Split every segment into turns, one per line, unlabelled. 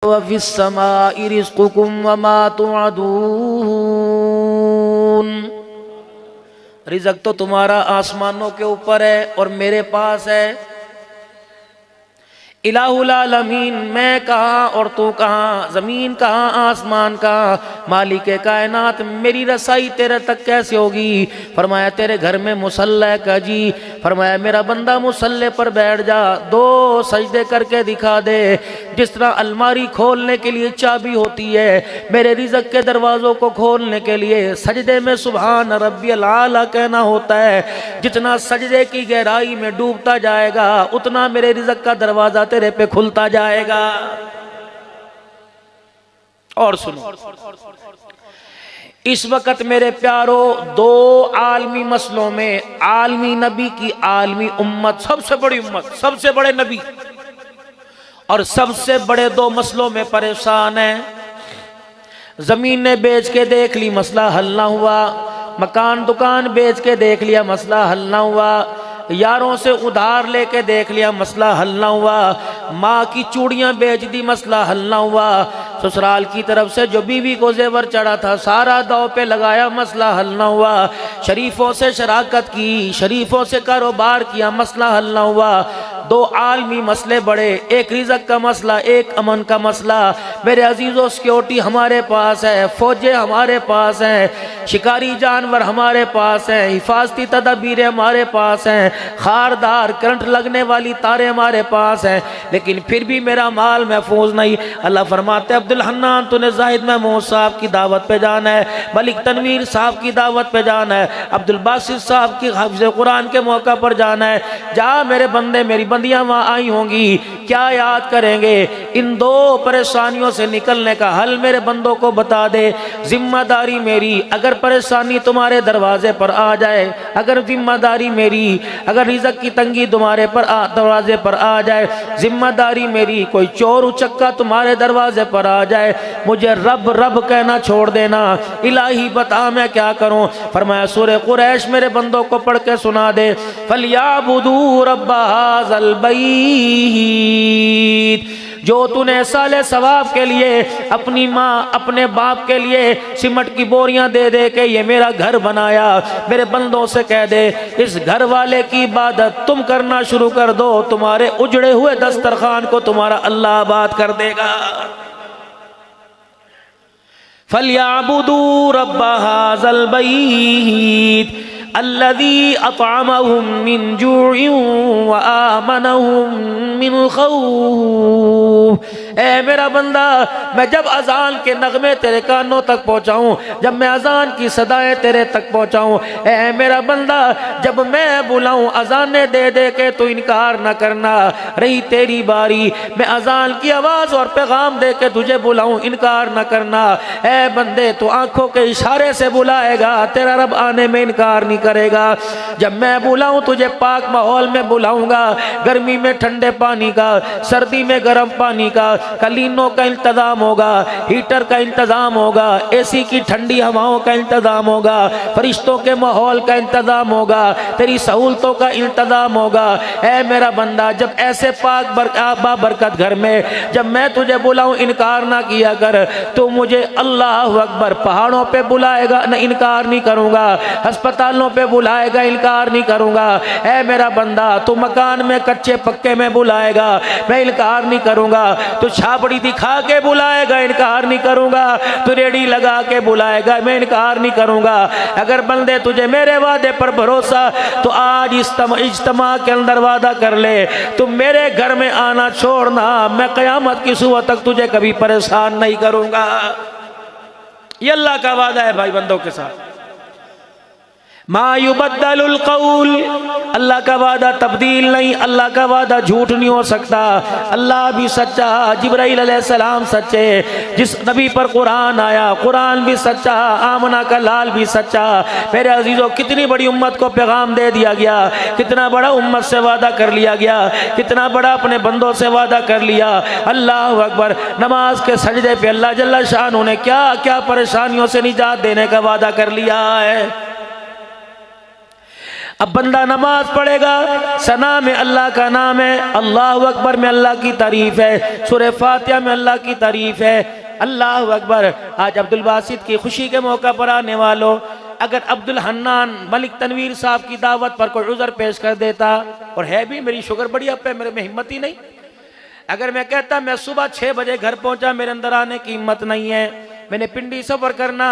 वफ़िस्समाइ रिज़्क़ुकुम वमा तुअदून। रिज़्क़ तो तुम्हारा आसमानों के ऊपर है और मेरे पास है। इलाहुल आलमीन, मैं कहाँ और तू कहाँ, ज़मीन कहाँ आसमान कहाँ, मालिक कायनात, मेरी रसाई तेरे तक कैसे होगी। फरमाया तेरे घर में मुसल्ला का जी। फरमाया मेरा बंदा मुसल्ले पर बैठ जा, दो सजदे करके दिखा दे। जिस तरह अलमारी खोलने के लिए चाबी होती है, मेरे रिज़्क़ के दरवाज़ों को खोलने के लिए सजदे में सुभान रब्बियल आला कहना होता है। जितना सजदे की गहराई में डूबता जाएगा उतना मेरे रिज़्क़ का दरवाज़ा तेरे पे खुलता जाएगा। और सुनो, इस वक्त मेरे प्यारो दो आलमी मसलों में आलमी नबी की आलमी उम्मत, सबसे बड़ी उम्मत, सबसे बड़े नबी और सबसे बड़े दो मसलों में परेशान है। जमीनें बेच के देख ली, मसला हल ना हुआ। मकान दुकान बेच के देख लिया, मसला हल ना हुआ। यारों से उधार लेके देख लिया, मसला हल ना हुआ। माँ की चूड़ियां बेच दी, मसला हल ना हुआ। ससुराल की तरफ से जो बीवी को जेवर चढ़ा था सारा दाव पे लगाया, मसला हल ना हुआ। शरीफों से शराकत की, शरीफों से कारोबार किया, मसला हल ना हुआ। दो आलमी मसले बड़े, एक रिज़्क़ का मसला, एक अमन का मसला। मेरे अजीज़ों, सिक्योरिटी हमारे पास है, फौजें हमारे पास हैं, शिकारी जानवर हमारे पास हैं, हिफाजती तदबीरें हमारे पास हैं, खारदार करंट लगने वाली तारे हमारे पास हैं, लेकिन फिर भी मेरा माल महफूज नहीं। अल्लाह फरमाते अब्दुल हन्नान, तूने जाहिद महमूद साहब की दावत पे जाना है, मलिक तनवीर साहब की दावत पे जाना है, अब्दुल बासित साहब की हाफिज़ कुरान के मौका पर जाना है। जा मेरे बंदे, मेरी बंदियां वहाँ आई होंगी, क्या याद करेंगे। इन दो परेशानियों से निकलने का हल मेरे बंदों को बता दे। जिम्मेदारी मेरी, अगर परेशानी तुम्हारे दरवाजे पर आ जाए, अगर जिम्मेदारी मेरी, अगर रिज़्क़ की तंगी तुम्हारे पर दरवाजे पर आ जाए, जिम्मेदारी मेरी, कोई चोर उचक्का तुम्हारे दरवाजे पर आ जाए, मुझे रब रब कहना छोड़ देना। इलाही बता मैं क्या करूं। फरमाया सूरह कुरैश मेरे बंदों को पढ़ के सुना दे। फलियाबुदू रब्ब हाज़ल बैत, जो तूने साले सवाब के लिए अपनी माँ अपने बाप के लिए सिमट की बोरियां दे दे के ये मेरा घर बनाया, मेरे बंदों से कह दे इस घर वाले की इबादत तुम करना शुरू कर दो, तुम्हारे उजड़े हुए दस्तरखान को तुम्हारा अल्लाह आबाद कर देगा। फलियाबुदू रब्ब हाज़ल बैत अल्लज़ी अतअमहुम मिन जूइन व आमनहुम मिन खौफ। ए मेरा बंदा, मैं जब अजान के नगमे तेरे कानों तक पहुँचाऊँ, जब मैं अजान की सदाएं तेरे तक पहुँचाऊँ, ए मेरा बंदा जब मैं बुलाऊँ अजाने दे दे के तो इनकार न करना। रही तेरी बारी, मैं अजान की आवाज़ और पैगाम दे के तुझे बुलाऊँ, इनकार न करना। ए बंदे, तो आँखों के इशारे से बुलाएगा, तेरा रब आने में इनकार नहीं करेगा। जब मैं बुलाऊं तुझे पाक माहौल में बुलाऊंगा, गर्मी में ठंडे पानी का, सर्दी में गर्म पानी का, कलीनों का इंतजाम होगा, हीटर का इंतजाम होगा, एसी की ठंडी हवाओं का इंतजाम होगा, फरिश्तों के माहौल का इंतजाम होगा, तेरी सहूलतों का इंतजाम होगा। ऐ मेरा बंदा, जब ऐसे पाक बरकत घर में जब मैं तुझे बुलाऊं इनकार ना किया कर। तो मुझे अल्लाह अकबर पहाड़ों पे बुलाएगा न, इनकार नहीं करूंगा। अस्पतालों पे बुलाएगा, इनकार नहीं करूंगा। ऐ मेरा बंदा, तू मकान में कच्चे पक्के में बुलाएगा, मैं इनकार नहीं करूंगा। तू छाबड़ी दिखा के बुलाएगा, इनकार नहीं करूंगा। तू रेडी लगा के बुलाएगा, मैं इनकार नहीं करूंगा। अगर बंदे तुझे मेरे वादे पर भरोसा, तो आज इज्तिमा के अंदर वादा कर ले, तुम मेरे घर में आना छोड़ना, मैं क़यामत की सुबह तक तुझे कभी परेशान नहीं करूंगा। ये अल्लाह का वादा है भाई बंदों के साथ। मा युबद्दलुल कौल, अल्लाह का वादा तब्दील नहीं, अल्लाह का वादा झूठ नहीं हो सकता। अल्लाह भी सच्चा, जिब्राइल अलैहिस्सलाम सच्चे, जिस नबी पर कुरान आया कुरान भी सच्चा, आमना का लाल भी सच्चा। मेरे अजीजों, कितनी बड़ी उम्मत को पैगाम दे दिया गया, कितना बड़ा उम्मत से वादा कर लिया गया, कितना बड़ा अपने बंदों से वादा कर लिया। अल्लाह अकबर। नमाज के सजदे पे अल्लाह जल्ला शान ने क्या क्या परेशानियों से निजात देने का वादा कर लिया है। अब बंदा नमाज पढ़ेगा, सना में अल्लाह का नाम है, अल्लाह अकबर में अल्लाह की तारीफ है, सूरह फातिहा में अल्लाह की तारीफ है, अल्लाह अकबर। आज अब्दुल बासित की खुशी के मौका पर आने वालों, अगर अब्दुल हन्नान मलिक तनवीर साहब की दावत पर कोई उज़र पेश कर देता, और है भी मेरी शुगर बड़ी अप है, मेरे में हिम्मत ही नहीं। अगर मैं कहता मैं सुबह 6 बजे घर पहुंचा, मेरे अंदर आने की हिम्मत नहीं है, मैंने पिंडी सफर करना,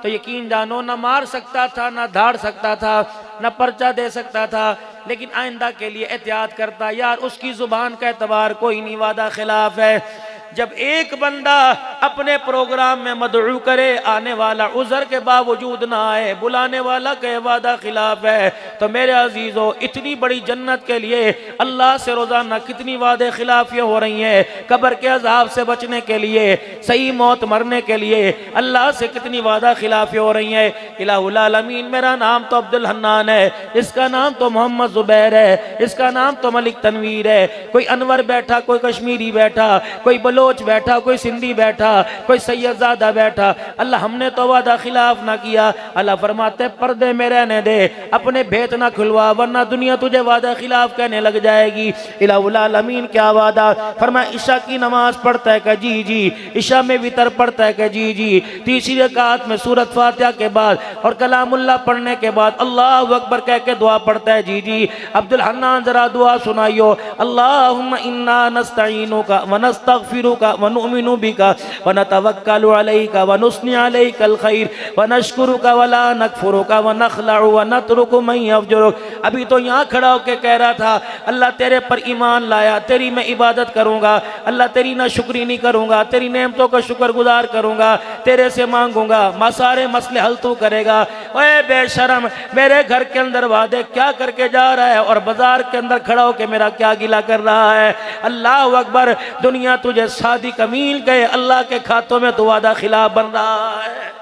तो यकीन जानो ना मार सकता था, ना धाड़ सकता था, ना पर्चा दे सकता था, लेकिन आइंदा के लिए एहतियात करता, यार उसकी जुबान का एतबार कोई नहीं, वादा खिलाफ है। जब एक बंदा अपने प्रोग्राम में मदऊ करे, आने वाला उज़र के बावजूद ना आए, बुलाने वाला के वादा खिलाफ है, तो मेरे अजीजों इतनी बड़ी जन्नत के लिए अल्लाह से रोजाना कितनी वादे खिलाफियाँ हो रही हैं। कब्र के अजाब से बचने के लिए, सही मौत मरने के लिए अल्लाह से कितनी वादा खिलाफियाँ हो रही हैं। इलाहुल आलमीन, मेरा नाम तो अब्दुल हन्नान है, इसका नाम तो मोहम्मद जुबैर है, इसका नाम तो मलिक तनवीर है, कोई अनवर बैठा, कोई कश्मीरी बैठा, कोई बलोच बैठा, कोई सिंधी बैठा, कोई सैयदजादा बैठा, अल्लाह हमने तो वादा खिलाफ ना किया। अल्लाह फरमाते पर्दे में रहने दे, अपने भेद ना खुलवा, वरना दुनिया तुझे वादा खिलाफ कहने लग जाएगी। इलाहुल आलमीन क्या वादा फरमाया, ईशा की नमाज पढ़ता है क्या? जी जी। ईशा में वितर पढ़ता है क्या? जी जी। तीसरी रकात में सूरत फातिहा के बाद और कलामुल्लाह पढ़ने के बाद अल्लाहु अकबर कह के दुआ पढ़ता है। जी जी। अब्दुल हन्नान जरा दुआ सुनाइयो। अल्लाहुम्मा इन्ना नस्तईनुका व नस्तगफिरुका व नुमिनु बिका व नतवक्कलु अलैका व नुस्नी अलैकल खैर व नशकुरुका व ला नकफुरुका व नखलउ व नतरुकु मन यफजुरुक। अभी तो यहाँ खड़ा होकर कह रहा था, अल्लाह तेरे पर ईमान लाया, तेरी मैं इबादत करूँगा, अल्लाह तेरी ना शुक्री नहीं करूँगा, तेरी नेमतों का शुक्रगुजार करूँगा, तेरे से मांगूंगा, सारे मसले हल तू करेगा। ओए बेशरम, मेरे घर के अंदर वादे क्या करके जा रहा है और बाजार के अंदर खड़ा होकर मेरा क्या गिला कर रहा है। अल्लाह अकबर, दुनिया तुझे शादी कमील गए, अल्लाह के खातों में तो वादा खिलाफ बन रहा है।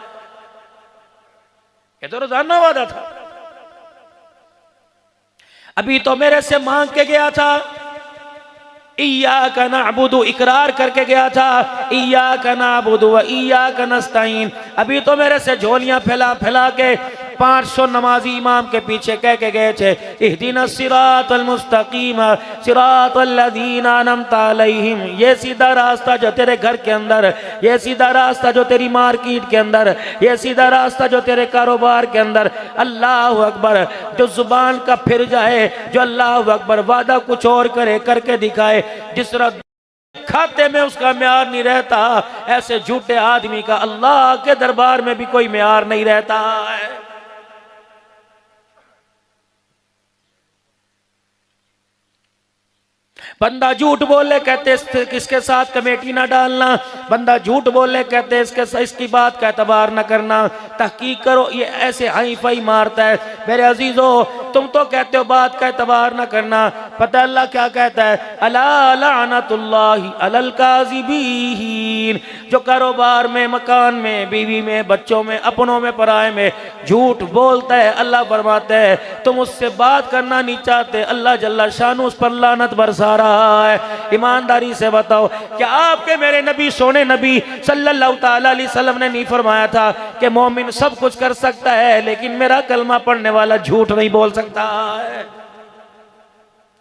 ये तो रोजाना वादा था। अभी तो मेरे से मांग के गया था, इय्याका नअबुदु, इकरार करके गया था, इय्याका नअबुदु व इय्याका नस्तईन। अभी तो मेरे से झोलियां फैला फैला के 500 नमाजी इमाम के पीछे कह के गए थे, इहदिनस सिरातल मुस्तकीम सिरातल लज़ीना अनअमता अलैहिम। ये सीधा रास्ता जो तेरे घर के अंदर, ये सीधा रास्ता जो तेरी मार्केट के अंदर, ये सीधा रास्ता जो तेरे कारोबार के अंदर। अल्लाह अकबर, जो जुबान का फिर जाए, जो अल्लाह अकबर वादा कुछ और करे करके दिखाए, जिस तरह खाते में उसका म्यार नहीं रहता, ऐसे झूठे आदमी का अल्लाह के दरबार में भी कोई म्यार नहीं रहता है। बंदा झूठ बोले कहते किसके साथ कमेटी ना डालना, बंदा झूठ बोले कहते इसकी बात का एतबार ना करना, तहकीक करो, ये ऐसे हाई फाई मारता है। मेरे अजीजों, तुम तो कहते हो बात का एतबार ना करना, पता अल्लाह क्या कहता है, अला लानतुल्लाहि अलल काज़िबीन। जो कारोबार में, मकान में, बीवी में, बच्चों में, अपनों में, पराए में झूठ बोलता है, अल्लाह फरमाता है तुम उससे बात करना नहीं चाहते, अल्लाह जल्ला शानु उस पर लानत बरसा रहा है। ईमानदारी से बताओ, क्या आपके मेरे नबी, सोने नबी सल्लल्लाहु ताला अलैहि वसल्लम ने नहीं फरमाया था कि मोमिन सब कुछ कर सकता है, लेकिन मेरा कलमा पढ़ने वाला झूठ नहीं बोल सकता है?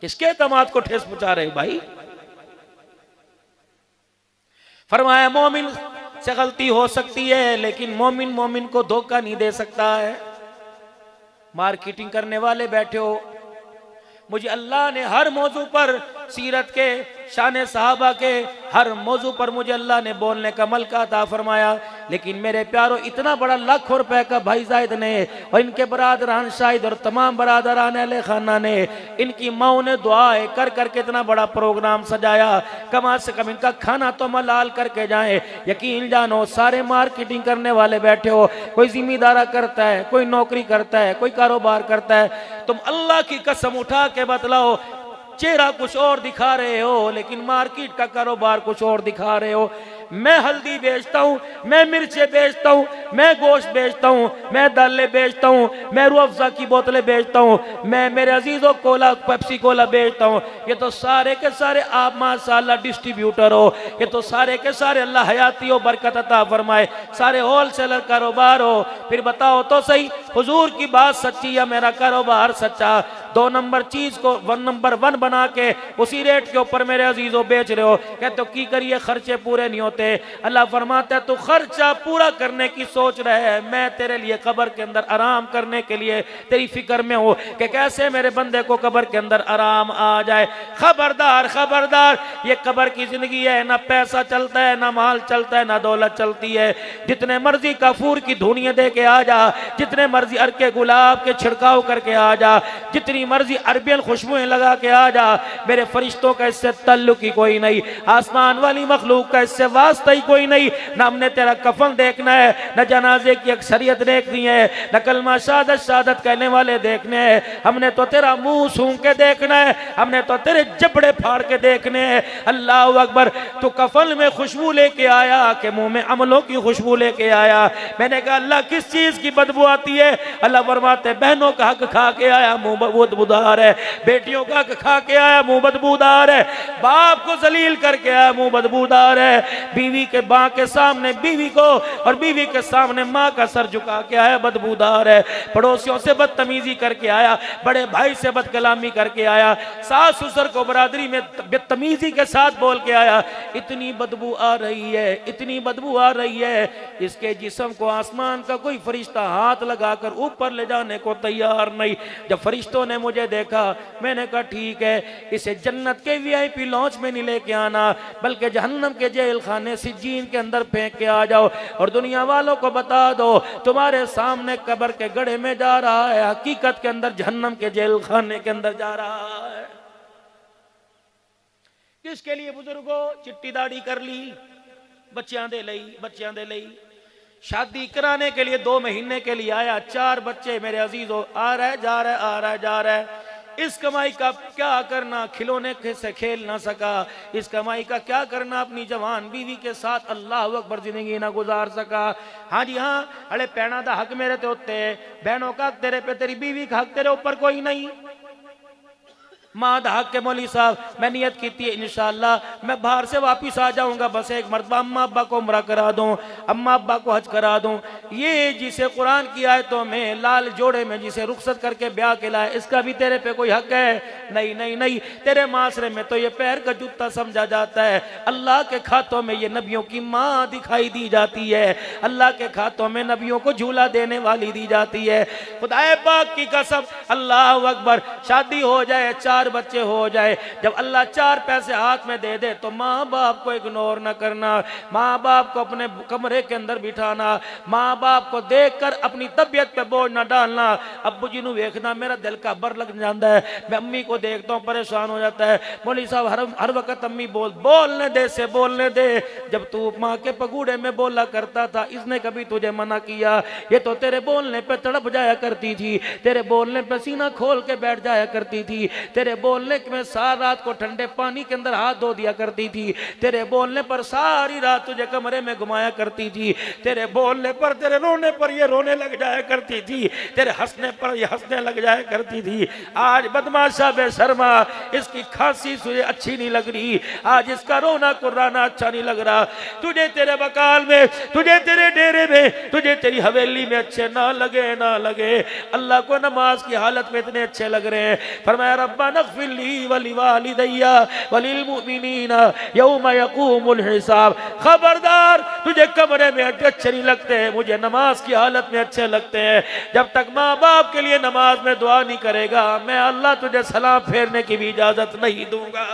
किसके एतमाद को ठेस पहुंचा रहे भाई? फरमाया मोमिन से गलती हो सकती है, लेकिन मोमिन मोमिन को धोखा नहीं दे सकता है। मार्केटिंग करने वाले बैठे हो, मुझे अल्लाह ने हर मौजू पर, सीरत के, शान सहाबा के हर मौजू पर मुझे अल्लाह ने बोलने का मलका अता फरमाया, लेकिन मेरे प्यारों इतना बड़ा लाखों रुपए का भाई जायद ने और इनके बरादरान शाहिद और तमाम बरादरान अहले खाना ने, इनकी माओ ने दुआएं कर करके इतना बड़ा प्रोग्राम सजाया, कम से कम इनका खाना तो मलाल करके जाए। यकीन जानो, सारे मार्केटिंग करने वाले बैठे हो, कोई जिम्मेदारा करता है, कोई नौकरी करता है, कोई कारोबार करता है, तुम अल्लाह की कसम उठा के बतलाओ, चेहरा कुछ और दिखा रहे हो, लेकिन मार्केट का कारोबार कुछ और दिखा रहे हो। मैं हल्दी बेचता हूँ, मैं मिर्चें बेचता हूँ, मैं गोश्त बेचता हूँ, मैं दालें बेचता हूँ, मैं रूह अफ़ज़ा की बोतलें बेचता हूँ, मैं मेरे अजीज़ों कोला पेप्सी कोला बेचता हूँ। ये तो सारे के सारे आप माशाअल्लाह डिस्ट्रीब्यूटर हो, ये तो सारे के सारे अल्लाह हयाती हो, बरकत अता फरमाए, सारे होलसेलर कारोबार हो। फिर बताओ तो सही, हुजूर की बात सच्ची या मेरा कारोबार सच्चा? 2 नंबर चीज को 1 नंबर 1 बना के उसी रेट के ऊपर मेरे अजीजों बेच रहे हो। कहते हो की करिए, खर्चे पूरे नहीं होते। अल्लाह फरमाता है तू खर्चा पूरा करने की सोच रहे है, मैं तेरे लिए कब्र के अंदर आराम करने के लिए तेरी फिक्र में हूं कि कैसे मेरे बंदे को कब्र के अंदर आराम आ जाए। खबरदार खबरदार, ये कब्र की जिंदगी है, ना पैसा चलता है, ना माल चलता है, ना दौलत चलती है। जितने मर्जी काफूर की धुनिया दे के आ जा, जितने मर्जी अरके गुलाब के छिड़काव करके आ जा, जितनी मर्जी अरबियन खुशबुएं लगा के आ जा, मेरे फरिश्तों का इससे तल्लुक ही कोई नहीं, आसमान वाली मखलूक का इससे वास्ता ही कोई नहीं। ना हमने तेरा कफन देखना है, न जनाजे की अक्सरियत देखनी है, न कलमा शहादत शहादत कहने वाले देखने हैं। हमने तो तेरा मुंह सूंघ के देखना है, हमने तो तेरे जबड़े फाड़ के देखने हैं। अल्लाह अकबर, तू कफन में खुशबू लेके आया कि मुंह में अमलों की खुशबू लेके आया? मैंने कहा अल्लाह किस चीज की बदबू आती है? अल्लाह फरमाते बहनों का हक खा के आया, मुंह बदबूदार है। बेटियों का हक खा के आया, मुंह बदबूदार है। बाप को जलील करके आया, मुंह बदबूदार है। बीवी के मां के सामने बीवी को और बीवी के सामने मां का सर झुका के आया, बदबूदार है। पड़ोसियों से बदतमीजी करके आया, बड़े भाई से बदकलामी करके आया, सास ससुर को बरादरी में बदतमीजी के साथ बोल के आया। इतनी बदबू आ रही है, इतनी बदबू आ रही है, इसके जिस्म को आसमान का कोई फरिश्ता हाथ लगाकर ऊपर ले जाने को तैयार नहीं। जब फरिश्तों ने मुझे देखा, मैंने कहा ठीक है, इसे जन्नत के वीआईपी लॉन्च में नहीं लेके आना, बल्कि जहन्नम के जेल खाने सिज्जीन के अंदर फेंक के आ जाओ और दुनिया वालों को बता दो तुम्हारे सामने कब्र के गड्ढे में जा रहा है, हकीकत के अंदर जहन्नम के जेल खाने के अंदर जा रहा है। किसके लिए बुजुर्गों चिट्टी दाढ़ी कर ली? बच्चियां दे लई, बच्चियां दे लई। शादी कराने के लिए 2 महीने के लिए आया, 4 बच्चे मेरे अजीजों, आ रहा है जा रहा है, आ रहा है जा रहा है। इस कमाई का क्या करना, खिलौने से खेल ना सका। इस कमाई का क्या करना, अपनी जवान बीवी के साथ अल्लाह अकबर जिंदगी ना गुजार सका। हाँ जी हाँ, अरे पैना दा हक मेरे ते उत्ते, बहनों का हक तेरे पे, तेरी बीवी का हक तेरे ऊपर कोई नहीं। माँ दा हक के मौली साहब, मैं नियत की थी इंशाअल्लाह मैं बाहर से वापिस आ जाऊंगा, बस एक मरतबा अम्मा अब्बा को उम्रा करा दूं, अम्मा अब्बा को हज करा दूं। ये जिसे कुरान की आयतों में लाल जोड़े में जिसे रुखसत करके ब्याह के लाए, इसका भी तेरे पे कोई हक है? नहीं नहीं नहीं, तेरे माशरे में तो ये पैर का जूता समझा जाता है। अल्लाह के खातों में ये नबियों की माँ दिखाई दी जाती है, अल्लाह के खातों में नबियों को झूला देने वाली दी जाती है। खुदाए पाक की कसम, अल्लाह अकबर, शादी हो जाए, 4 बच्चे हो जाए, जब अल्लाह 4 पैसे हाथ में दे दे तो माँ बाप को इग्नोर न करना, माँ बाप को अपने कमरे के अंदर बिठाना, माँ बाप को देखकर अपनी तबीयत पे बोझ न डालना। अब्बू जी नू देखना मेरा दिल का बर लग जाता है, मैं अम्मी को देखता हूँ परेशान हो जाता है। मौली साहब हर वक्त अम्मी बोलने दे से बोलने दे। जब तू माँ के पगूड़े में बोला करता था, इसने कभी तुझे मना किया? ये तो तेरे बोलने पे तड़प जाया करती थी, तेरे बोलने पे सीना खोल के बैठ जाया करती थी, तेरे बोलने में सारी रात को ठंडे पानी के अंदर हाथ धो दिया करती थी, तेरे बोलने पर सारी रात तुझे कमरे में घुमाया करती थी, तेरे बोलने पर, तेरे रोने पर ये रोने लग जाया करती थी, तेरे हंसने पर ये हंसने लग जाया करती थी। आज बदमाशा बेशर्मा, इसकी खांसी तुझे अच्छी नहीं लग रही, आज इसका रोना कुर्राना अच्छा नहीं लग रहा। तुझे तेरे बकाल में, तुझे तेरे डेरे में, तुझे तेरी हवेली में अच्छे ना लगे, ना लगे, अल्लाह को नमाज की हालत में इतने अच्छे लग रहे हैं। फरमाया रब्बा नग़फ़िरली वलिवालिदैया वलिलमुमिनीना यौम यक़ूमुल हिसाब। खबरदार, तुझे कमरे में अच्छे नहीं लगते, मुझे नमाज की हालत में अच्छे लगते हैं। जब तक माँ बाप के लिए नमाज में दुआ नहीं करेगा, मैं अल्लाह तुझे सलाम फेरने की भी इजाजत नहीं दूंगा।